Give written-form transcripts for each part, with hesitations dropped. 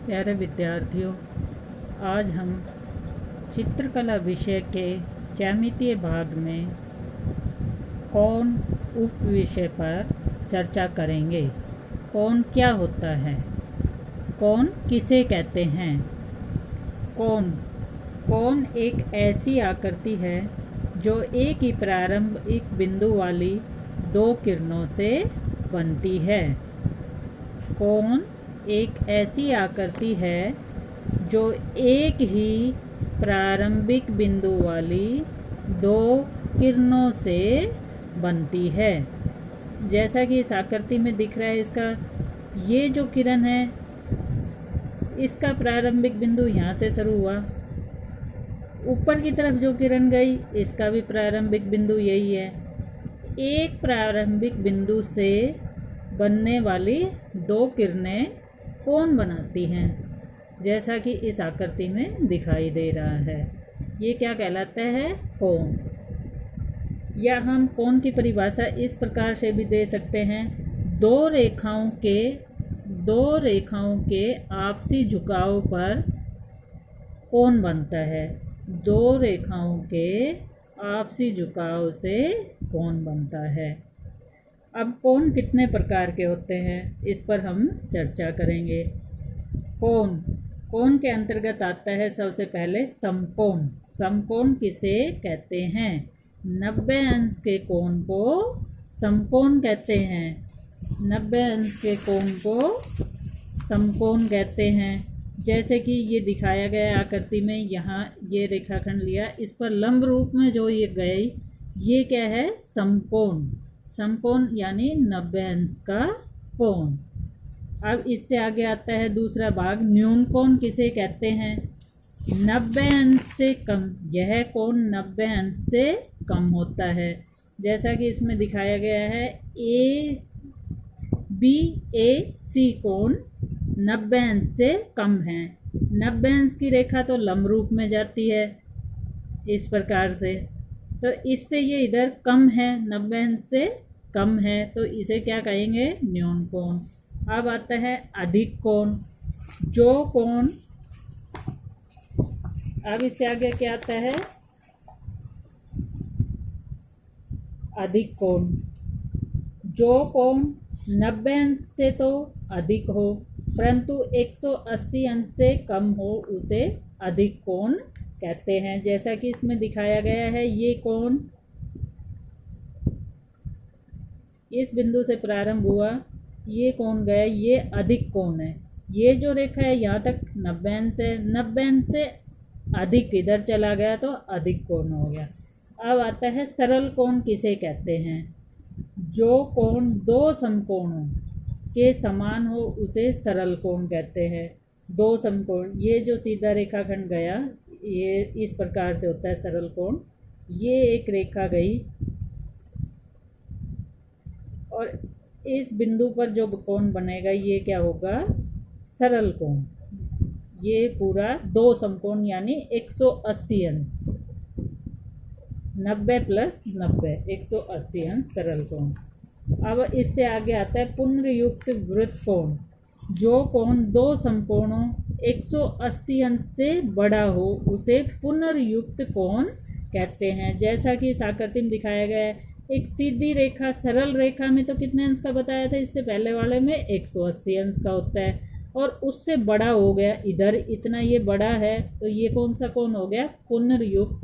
प्यारे विद्यार्थियों, आज हम चित्रकला विषय के ज्यामितीय भाग में कोण उप विषय पर चर्चा करेंगे। कोण क्या होता है? कोण किसे कहते हैं? कोण एक ऐसी आकृति है जो एक ही प्रारंभिक बिंदु वाली दो किरणों से बनती है। कोण एक ऐसी आकृति है जो एक ही प्रारंभिक बिंदु वाली दो किरणों से बनती है। जैसा कि इस आकृति में दिख रहा है, इसका ये जो किरण है इसका प्रारंभिक बिंदु यहाँ से शुरू हुआ, ऊपर की तरफ जो किरण गई इसका भी प्रारंभिक बिंदु यही है। एक प्रारंभिक बिंदु से बनने वाली दो किरणें कोण बनाती हैं, जैसा कि इस आकृति में दिखाई दे रहा है। ये क्या कहलाता है? कोण। या हम कोण की परिभाषा इस प्रकार से भी दे सकते हैं, दो रेखाओं के आपसी झुकाव पर कोण बनता है। दो रेखाओं के आपसी झुकाव से कोण बनता है। अब कोण कितने प्रकार के होते हैं, इस पर हम चर्चा करेंगे। कोण के अंतर्गत आता है सबसे पहले समकोण। समकोण किसे कहते हैं? 90 अंश के कोण को समकोण कहते हैं। 90 अंश के कोण को समकोण कहते हैं। जैसे कि ये दिखाया गया आकृति में, यहाँ ये रेखाखंड लिया, इस पर लंब रूप में जो ये गई, ये क्या है? समकोण। समकोण यानी 90 अंश का कोण। अब इससे आगे आता है दूसरा भाग, न्यून कोण किसे कहते हैं? 90 अंश से कम। यह कोण 90 अंश से कम होता है। जैसा कि इसमें दिखाया गया है, ABAC कोण 90 अंश से कम है। 90 अंश की रेखा तो लंब रूप में जाती है इस प्रकार से, तो इससे ये इधर कम है, 90 अंश से कम है, तो इसे क्या कहेंगे? न्यून कोण। अब आता है अधिक कोण। जो कोण, अब इससे आगे क्या आता है? अधिक कोण। जो कोण 90 अंश से तो अधिक हो परंतु 180 अंश से कम हो, उसे अधिक कोण कहते हैं। जैसा कि इसमें दिखाया गया है, ये कोण इस बिंदु से प्रारंभ हुआ, ये कोण गया, ये अधिक कोण है। ये जो रेखा है यहाँ तक 90 अंश है, 90 अंश से अधिक इधर चला गया तो अधिक कोण हो गया। अब आता है सरल कोण किसे कहते हैं? जो कोण दो समकोणों के समान हो उसे सरल कोण कहते हैं। दो समकोण, ये जो सीधा रेखाखंड गया ये इस प्रकार से होता है सरल कोण। ये एक रेखा गई और इस बिंदु पर जो कोण बनेगा ये क्या होगा? सरल कोण। ये पूरा दो समकोण यानी 180 अंश, 90 प्लस 90, 180 अंश सरल कोण। अब इससे आगे आता है पुनर्युक्त वृत्त कोण। जो कोण दो समकोणों 180 अंश से बड़ा हो उसे पुनर्युक्त कोण कहते हैं। जैसा कि इस आकृति में दिखाया गया है, एक सीधी रेखा, सरल रेखा में तो कितने अंश का बताया था? इससे पहले वाले में 180 अंश का होता है, और उससे बड़ा हो गया, इधर इतना ये बड़ा है, तो ये कौन सा कोण हो गया? पुनर्युक्त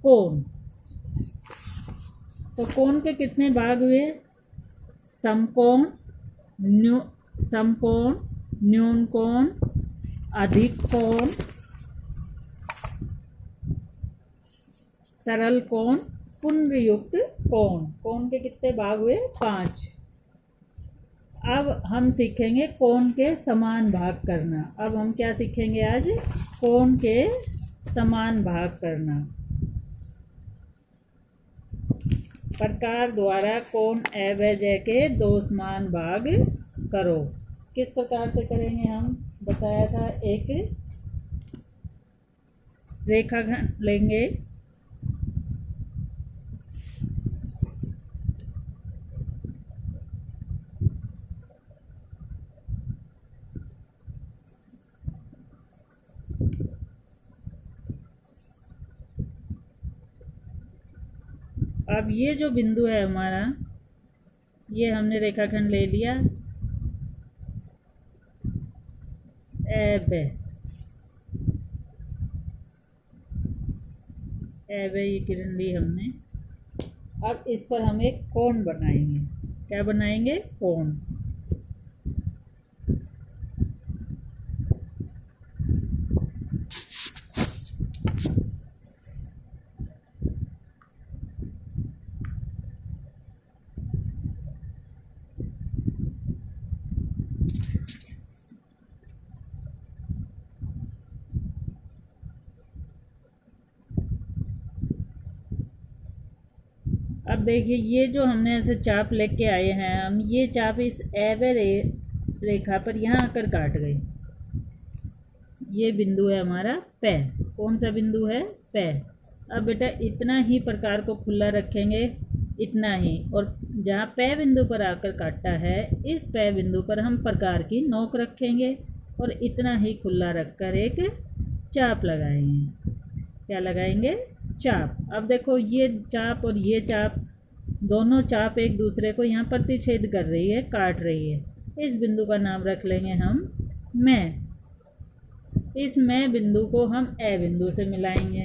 कोण। तो कोण के कितने भाग हुए? समकोण, न्यून कोण, अधिक कोण, सरल कोण, पुनर्युक्त कोण। कोण के कितने भाग हुए? 5। अब हम सीखेंगे कोण के समान भाग करना। अब हम क्या सीखेंगे आज? कोण के समान भाग करना। प्रकार द्वारा कोण अभेज्य के दो समान भाग करो। किस प्रकार से करेंगे हम? बताया था, एक रेखाखंड लेंगे, अब ये जो बिंदु है हमारा, ये हमने रेखाखंड ले लिया, अब ये किरण ली हमने। अब इस पर हम एक कोण बनाएंगे। क्या बनाएंगे? कोण। अब देखिए, ये जो हमने ऐसे चाप लेके आए हैं हम, ये चाप इस एबे रेखा पर यहाँ आकर काट गए। ये बिंदु है हमारा पै। कौन सा बिंदु है? पै। अब बेटा इतना ही प्रकार को खुला रखेंगे, इतना ही, और जहाँ पै बिंदु पर आकर काटता है, इस पै बिंदु पर हम प्रकार की नोक रखेंगे और इतना ही खुला रखकर एक चाप लगाएंगे। क्या लगाएंगे? चाप। अब देखो, ये चाप और ये चाप, दोनों चाप एक दूसरे को यहाँ प्रतिच्छेद कर रही है, काट रही है। इस बिंदु का नाम रख लेंगे हम मैं। इस मैं बिंदु को हम ए बिंदु से मिलाएंगे।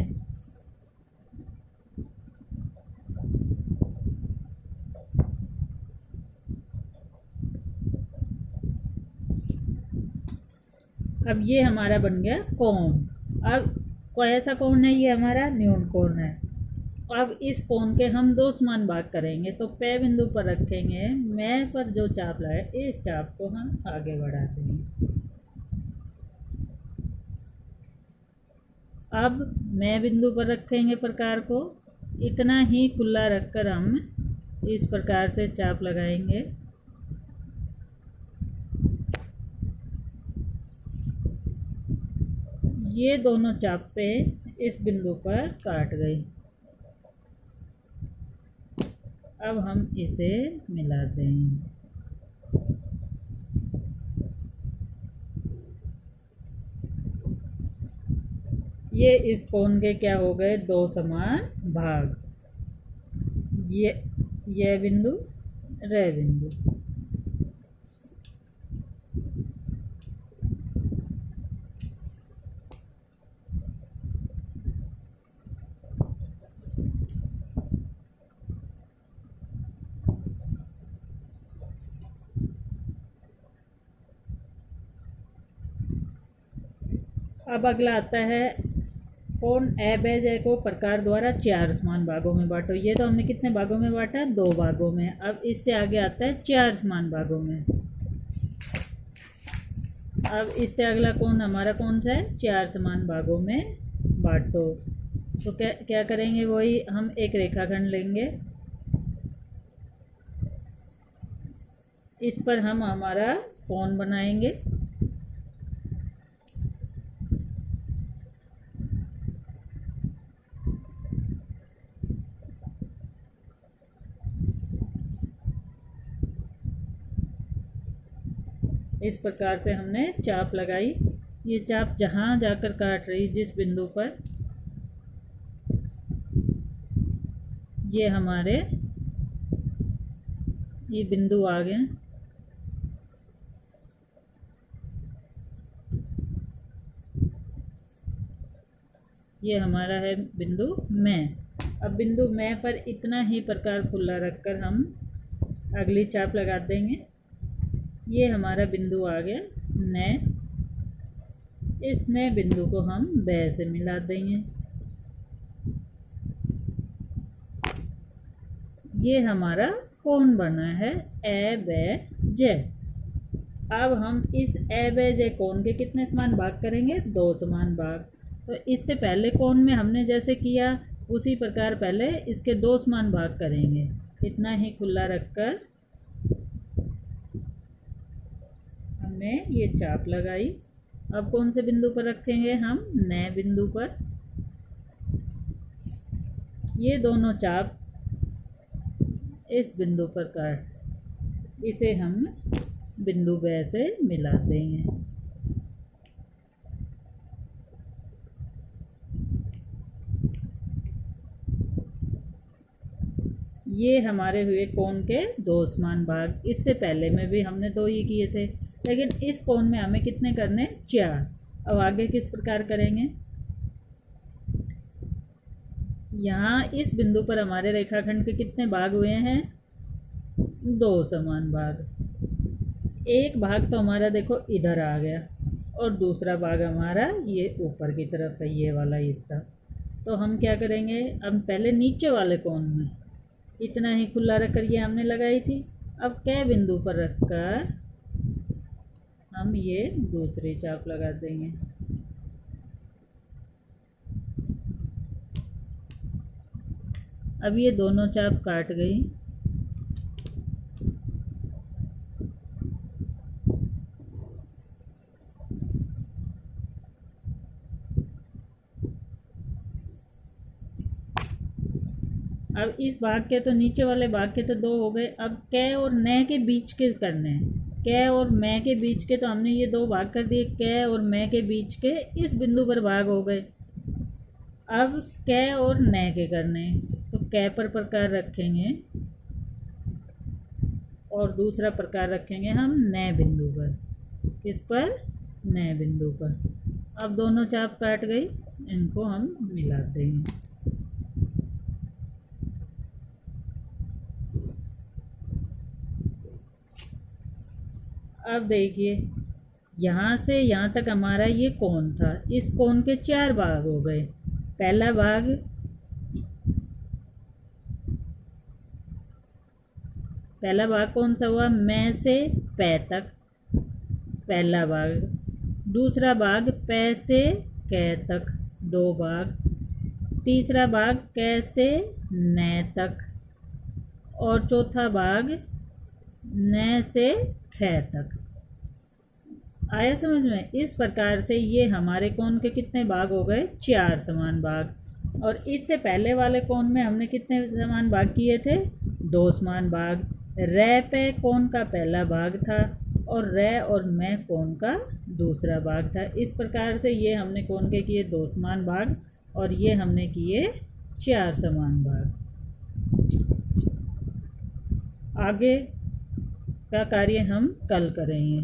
अब ये हमारा बन गया कोण। अब कैसा कोण है? ये हमारा न्यून कोण है। अब इस कोण के हम दो समान भाग करेंगे, तो पै बिंदु पर रखेंगे, मैं पर जो चाप लाए, इस चाप को हम आगे बढ़ा देंगे। अब मैं बिंदु पर रखेंगे प्रकार को, इतना ही खुला रखकर हम इस प्रकार से चाप लगाएंगे। ये दोनों चापे इस बिंदु पर काट गई। अब हम इसे मिला देंगे। ये इस कोण के क्या हो गए? दो समान भाग। ये बिंदु, रे बिंदु। अब अगला आता है कोण ए बे जे को प्रकार द्वारा चार समान भागों में बांटो। ये तो हमने कितने भागों में बांटा है? दो भागों में। अब इससे आगे आता है चार समान भागों में। अब इससे अगला कोण हमारा कौन सा है? चार समान भागों में बांटो। तो क्या करेंगे? वही हम एक रेखाखंड लेंगे, इस पर हम हमारा कोण बनाएंगे। इस प्रकार से हमने चाप लगाई। ये चाप जहाँ जाकर काट रही, जिस बिंदु पर, ये हमारे ये बिंदु आ गए। ये हमारा है बिंदु मैं। अब बिंदु मैं पर इतना ही प्रकार खुला रखकर हम अगली चाप लगा देंगे। ये हमारा बिंदु आ गया न। इस न बिंदु को हम ब से मिला देंगे। ये हमारा कोण बना है ए ब जे। अब हम इस ए ब जे कोण के कितने समान भाग करेंगे? दो समान भाग। तो इससे पहले कोण में हमने जैसे किया, उसी प्रकार पहले इसके दो समान भाग करेंगे। इतना ही खुला रखकर हमने ये चाप लगाई। अब कौन से बिंदु पर रखेंगे? हम न बिंदु पर। ये दोनों चाप इस बिंदु पर काट, इसे हम बिंदु ब से मिला देंगे। ये हमारे हुए कोण के दो समान भाग। इससे पहले में भी हमने दो ही किए थे, लेकिन इस कोण में हमें कितने करने? 4। अब आगे किस प्रकार करेंगे? यहाँ इस बिंदु पर हमारे रेखाखंड के कितने भाग हुए हैं? 2 समान भाग। एक भाग तो हमारा देखो इधर आ गया और दूसरा भाग हमारा ये ऊपर की तरफ है, ये वाला हिस्सा। तो हम क्या करेंगे? अब पहले नीचे वाले कोण में इतना ही खुला रखकर ये हमने लगाई थी। अब कै बिंदु पर रखकर हम ये दूसरी चाप लगा देंगे। अब ये दोनों चाप काट गई। अब इस भाग के तो नीचे वाले भाग के तो 2 हो गए। अब कै और नै के बीच के करने हैं। कै और मै के बीच के तो हमने ये 2 भाग कर दिए। कै और मै के बीच के इस बिंदु पर भाग हो गए। अब कै और नै के करने हैं, तो कै पर प्रकार रखेंगे और दूसरा प्रकार रखेंगे हम नै बिंदु पर। किस पर? नै बिंदु पर। अब दोनों चाप काट गई, इनको हम मिला देंगे। अब देखिए, यहाँ से यहाँ तक हमारा ये कोण था। इस कोण के 4 भाग हो गए। पहला भाग कौन सा हुआ? मैं से पै तक पहला भाग। दूसरा भाग पै से कै तक 2 भाग। तीसरा भाग कै से नै तक और चौथा भाग नै से ख तक। आया समझ में? इस प्रकार से ये हमारे कोण के कितने भाग हो गए? 4 समान भाग। और इससे पहले वाले कोण में हमने कितने समान भाग किए थे? 2 समान भाग। रै पे कोण का पहला भाग था और रै और मैं कोण का दूसरा भाग था। इस प्रकार से ये हमने कोण के किए 2 समान भाग और ये हमने किए 4 समान भाग। आगे का कार्य हम कल करेंगे।